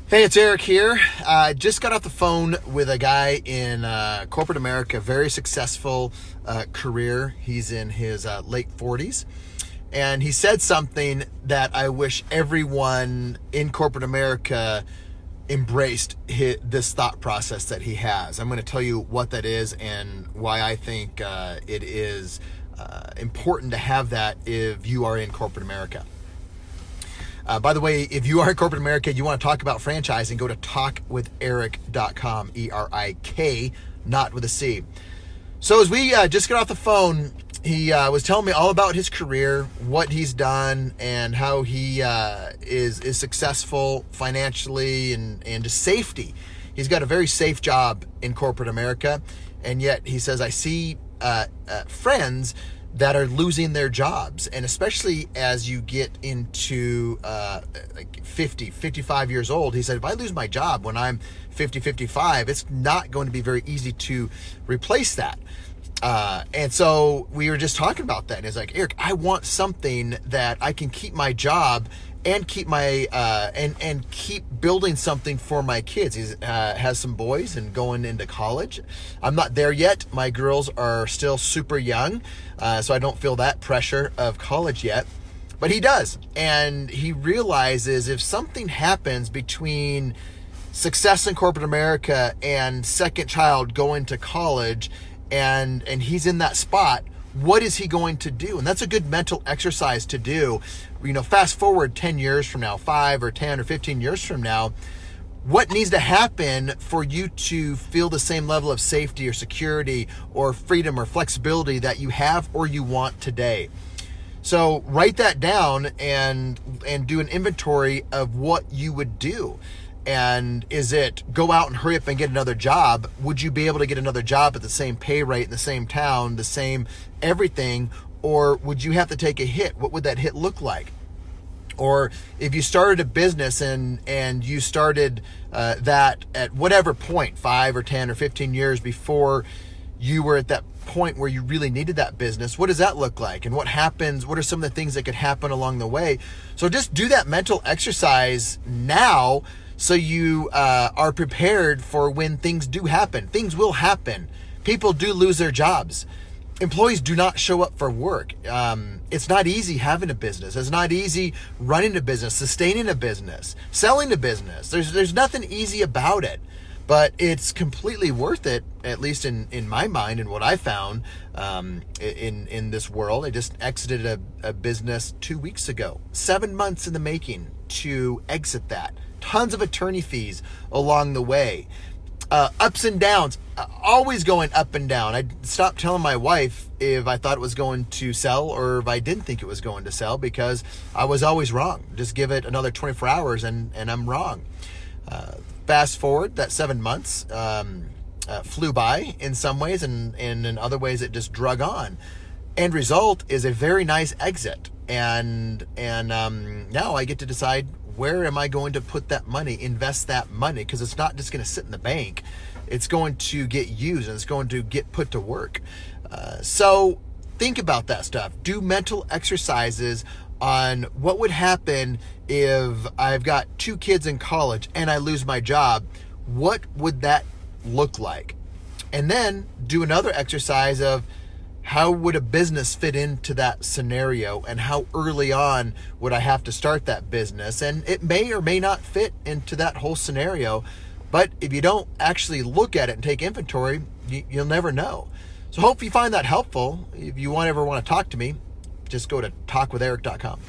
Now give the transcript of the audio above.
Hey, it's Eric here. I just got off the phone with a guy in corporate America, very successful career. He's in his late 40s. And he said something that I wish everyone in corporate America embraced this thought process that he has. I'm going to tell you what that is and why I think it is important to have that if you are in corporate America. By the way, if you are in corporate America, you want to talk about franchising, go to talkwitherik.com, E-R-I-K, not with a C. So as we just got off the phone, he was telling me all about his career, what he's done, and how he is successful financially and just safety. He's got a very safe job in corporate America, and yet he says, I see friends that are losing their jobs. And especially as you get into like 50, 55 years old, he said, if I lose my job when I'm 50, 55, it's not going to be very easy to replace that. And so we were just talking about that. And it's like, Eric, I want something that I can keep my job and keep my and keep building something for my kids. He has some boys and going into college. I'm not there yet. My girls are still super young, so I don't feel that pressure of college yet. But he does, and he realizes if something happens between success in corporate America and second child going to college, and he's in that spot, what is he going to do? And that's a good mental exercise to do. You know, fast forward 10 years from now, 5 or 10 or 15 years from now, what needs to happen for you to feel the same level of safety or security or freedom or flexibility that you have or you want today? So write that down and do an inventory of what you would do. And is it go out and hurry up and get another job? Would you be able to get another job at the same pay rate in the same town, the same everything? Or would you have to take a hit? What would that hit look like? Or if you started a business and you started that at whatever point, 5 or 10 or 15 years before you were at that point where you really needed that business, what does that look like? And what happens? What are some of the things that could happen along the way? So just do that mental exercise now, so you are prepared for when things do happen. Things will happen. People do lose their jobs. Employees do not show up for work. It's not easy having a business. It's not easy running a business, sustaining a business, selling a business. There's nothing easy about it, but it's completely worth it, at least in my mind and what I found in this world. I just exited a business 2 weeks ago, 7 months in the making to exit that. Tons of attorney fees along the way. Ups and downs, always going up and down. I stopped telling my wife if I thought it was going to sell or if I didn't think it was going to sell, because I was always wrong. Just give it another 24 hours and I'm wrong. Fast forward, that 7 months flew by in some ways, and in other ways it just drug on. End result is a very nice exit. And now I get to decide, where am I going to put that money, invest that money? Because it's not just going to sit in the bank. It's going to get used and it's going to get put to work. So think about that stuff. Do mental exercises on what would happen if I've got 2 kids in college and I lose my job. What would that look like? And then do another exercise of, how would a business fit into that scenario, and how early on would I have to start that business? And it may or may not fit into that whole scenario, but if you don't actually look at it and take inventory, you'll never know. So hope you find that helpful. If you ever want to talk to me, just go to talkwitherik.com.